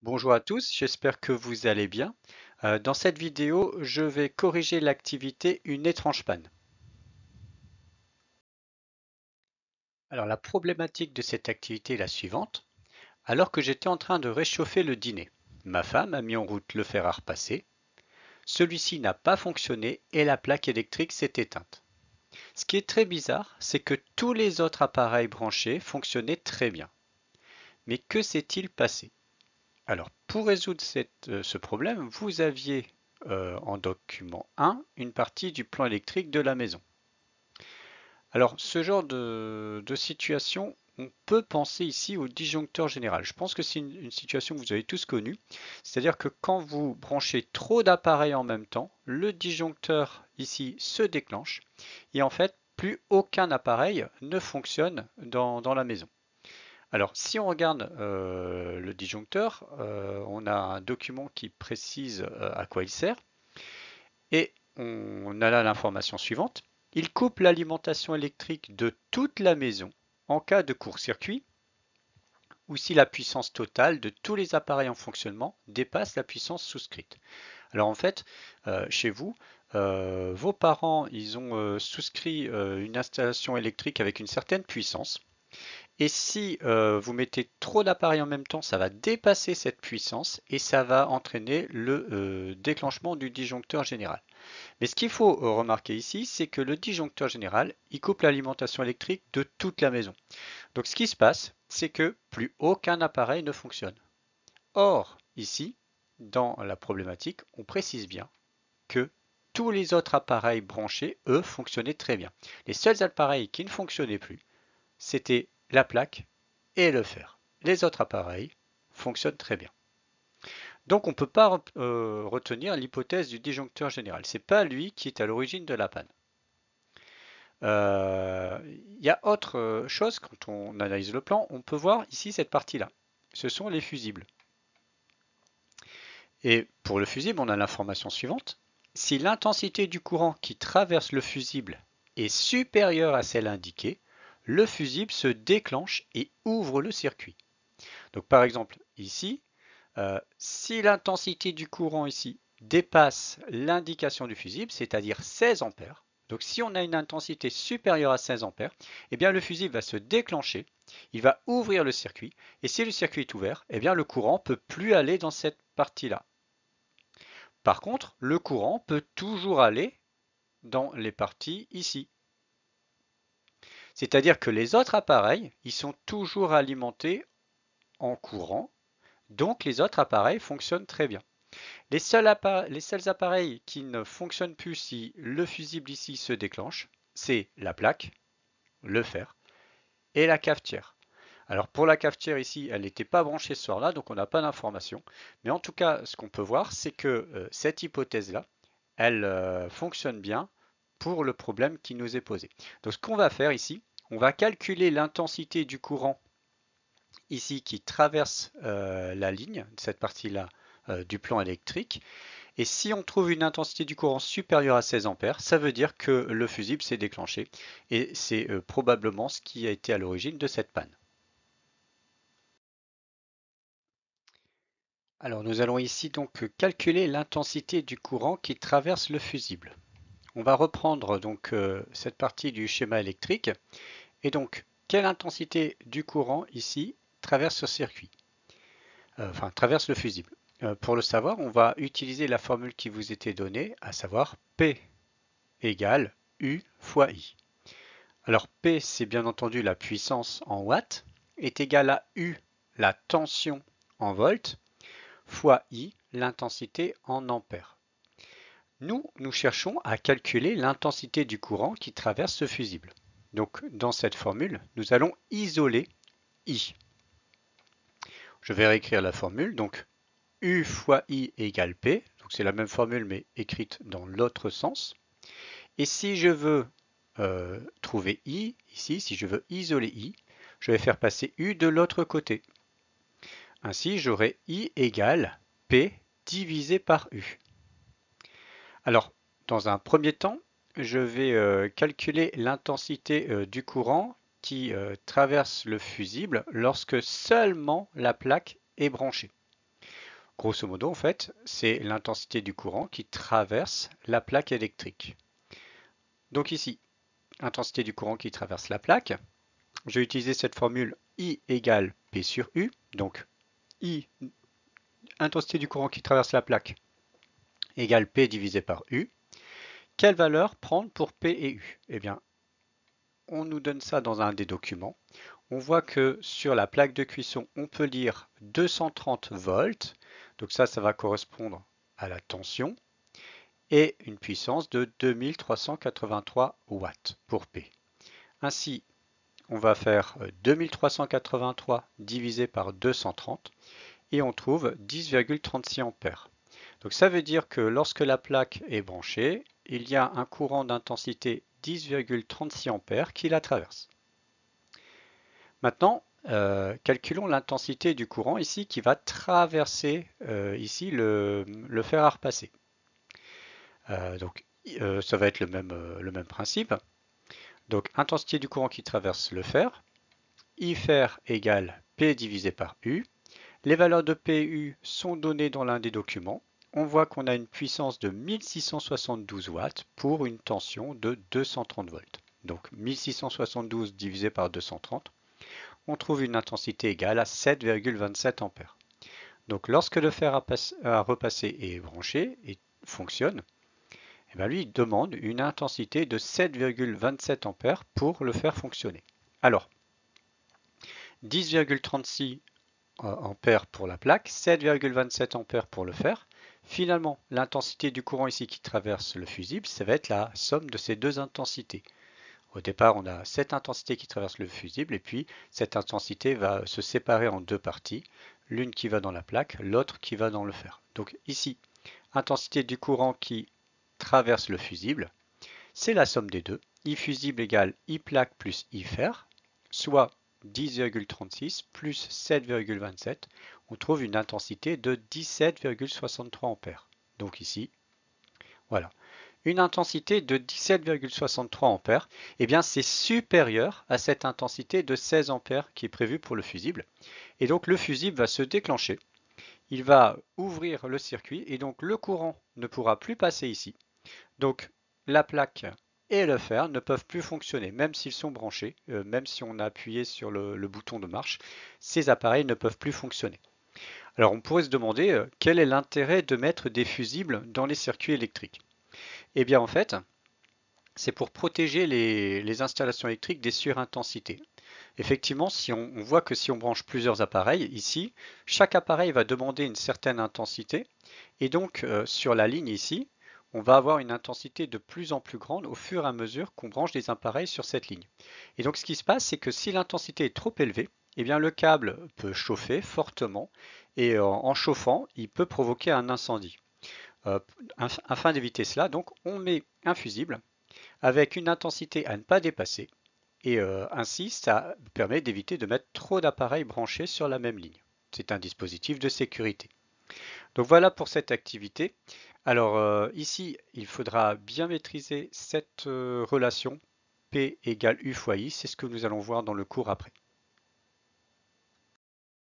Bonjour à tous, j'espère que vous allez bien. Dans cette vidéo, je vais corriger l'activité Une étrange panne. Alors la problématique de cette activité est la suivante. Alors que j'étais en train de réchauffer le dîner, ma femme a mis en route le fer à repasser. Celui-ci n'a pas fonctionné et la plaque électrique s'est éteinte. Ce qui est très bizarre, c'est que tous les autres appareils branchés fonctionnaient très bien. Mais que s'est-il passé? Alors, pour résoudre ce problème, vous aviez en document 1 une partie du plan électrique de la maison. Alors, ce genre de situation, on peut penser ici au disjoncteur général. Je pense que c'est une situation que vous avez tous connue. C'est-à-dire que quand vous branchez trop d'appareils en même temps, le disjoncteur ici se déclenche et en fait, plus aucun appareil ne fonctionne dans la maison. Alors, si on regarde le disjoncteur, on a un document qui précise à quoi il sert et on a là l'information suivante. Il coupe l'alimentation électrique de toute la maison en cas de court-circuit ou si la puissance totale de tous les appareils en fonctionnement dépasse la puissance souscrite. Alors en fait, chez vous, vos parents, ils ont souscrit une installation électrique avec une certaine puissance. Et si vous mettez trop d'appareils en même temps, ça va dépasser cette puissance et ça va entraîner le déclenchement du disjoncteur général. Mais ce qu'il faut remarquer ici, c'est que le disjoncteur général, il coupe l'alimentation électrique de toute la maison. Donc ce qui se passe, c'est que plus aucun appareil ne fonctionne. Or, ici, dans la problématique, on précise bien que tous les autres appareils branchés, eux, fonctionnaient très bien. Les seuls appareils qui ne fonctionnaient plus, c'était la plaque et le fer. Les autres appareils fonctionnent très bien. Donc on ne peut pas retenir l'hypothèse du disjoncteur général. Ce n'est pas lui qui est à l'origine de la panne. Il y a autre chose, quand on analyse le plan, on peut voir ici cette partie-là. Ce sont les fusibles. Et pour le fusible, on a l'information suivante. Si l'intensité du courant qui traverse le fusible est supérieure à celle indiquée, le fusible se déclenche et ouvre le circuit. Donc par exemple, ici, si l'intensité du courant ici dépasse l'indication du fusible, c'est-à-dire 16 ampères, donc si on a une intensité supérieure à 16 ampères, eh bien le fusible va se déclencher, il va ouvrir le circuit, et si le circuit est ouvert, eh bien le courant ne peut plus aller dans cette partie-là. Par contre, le courant peut toujours aller dans les parties ici. C'est-à-dire que les autres appareils, ils sont toujours alimentés en courant, donc les autres appareils fonctionnent très bien. Les seuls appareils qui ne fonctionnent plus si le fusible ici se déclenche, c'est la plaque, le fer et la cafetière. Alors pour la cafetière ici, elle n'était pas branchée ce soir-là, donc on n'a pas d'information. Mais en tout cas, ce qu'on peut voir, c'est que cette hypothèse-là, elle fonctionne bien pour le problème qui nous est posé. Donc ce qu'on va faire ici, on va calculer l'intensité du courant ici qui traverse la ligne, cette partie-là du plan électrique. Et si on trouve une intensité du courant supérieure à 16 ampères, ça veut dire que le fusible s'est déclenché. Et c'est probablement ce qui a été à l'origine de cette panne. Alors nous allons ici donc calculer l'intensité du courant qui traverse le fusible. On va reprendre donc cette partie du schéma électrique. Et donc, quelle intensité du courant ici traverse ce circuit? Enfin, traverse le fusible. Pour le savoir, on va utiliser la formule qui vous était donnée, à savoir P égale U fois I. Alors P, c'est bien entendu la puissance en watts, est égale à U, la tension en volts, fois I, l'intensité en ampères. Nous cherchons à calculer l'intensité du courant qui traverse ce fusible. Donc dans cette formule, nous allons isoler I. Je vais réécrire la formule. Donc U fois I égale P. Donc c'est la même formule mais écrite dans l'autre sens. Et si je veux trouver I, ici, si je veux isoler I, je vais faire passer U de l'autre côté. Ainsi, j'aurai I égale P divisé par U. Alors, dans un premier temps, je vais calculer l'intensité du courant qui traverse le fusible lorsque seulement la plaque est branchée. Grosso modo, en fait, c'est l'intensité du courant qui traverse la plaque électrique. Donc ici, intensité du courant qui traverse la plaque. Je vais utiliser cette formule I égale P sur U. Donc I, intensité du courant qui traverse la plaque, égale P divisé par U. Quelle valeur prendre pour P et U? Eh bien, on nous donne ça dans un des documents. On voit que sur la plaque de cuisson, on peut lire 230 volts. Donc ça va correspondre à la tension. Et une puissance de 2383 watts pour P. Ainsi, on va faire 2383 divisé par 230 et on trouve 10,36 ampères. Donc ça veut dire que lorsque la plaque est branchée, il y a un courant d'intensité 10,36 ampères qui la traverse. Maintenant, calculons l'intensité du courant ici qui va traverser ici le fer à repasser. Donc ça va être le même principe. Donc intensité du courant qui traverse le fer, I fer égale P divisé par U. Les valeurs de P et U sont données dans l'un des documents. On voit qu'on a une puissance de 1672 watts pour une tension de 230 volts. Donc 1672 divisé par 230, on trouve une intensité égale à 7,27 ampères. Donc lorsque le fer à repasser est branché et fonctionne, eh bien lui il demande une intensité de 7,27 ampères pour le faire fonctionner. Alors, 10,36 ampères pour la plaque, 7,27 ampères pour le fer. Finalement, l'intensité du courant ici qui traverse le fusible, ça va être la somme de ces deux intensités. Au départ, on a cette intensité qui traverse le fusible et puis cette intensité va se séparer en deux parties, l'une qui va dans la plaque, l'autre qui va dans le fer. Donc ici, intensité du courant qui traverse le fusible, c'est la somme des deux. I fusible égale I plaque plus I fer, soit 10,36 plus 7,27. On trouve une intensité de 17,63 ampères. Donc ici, voilà. Une intensité de 17,63 ampères, eh bien c'est supérieur à cette intensité de 16 ampères qui est prévue pour le fusible. Et donc le fusible va se déclencher. Il va ouvrir le circuit et donc le courant ne pourra plus passer ici. Donc la plaque et le fer ne peuvent plus fonctionner, même s'ils sont branchés, même si on a appuyé sur le bouton de marche, ces appareils ne peuvent plus fonctionner. Alors on pourrait se demander quel est l'intérêt de mettre des fusibles dans les circuits électriques. Eh bien en fait, c'est pour protéger les installations électriques des surintensités. Effectivement, si on voit que si on branche plusieurs appareils ici, chaque appareil va demander une certaine intensité et donc sur la ligne ici, on va avoir une intensité de plus en plus grande au fur et à mesure qu'on branche des appareils sur cette ligne. Et donc ce qui se passe, c'est que si l'intensité est trop élevée, eh bien le câble peut chauffer fortement et en chauffant, il peut provoquer un incendie. Afin d'éviter cela, donc on met un fusible avec une intensité à ne pas dépasser et ainsi ça permet d'éviter de mettre trop d'appareils branchés sur la même ligne. C'est un dispositif de sécurité. Donc voilà pour cette activité. Alors ici, il faudra bien maîtriser cette relation P égale U fois I. C'est ce que nous allons voir dans le cours après.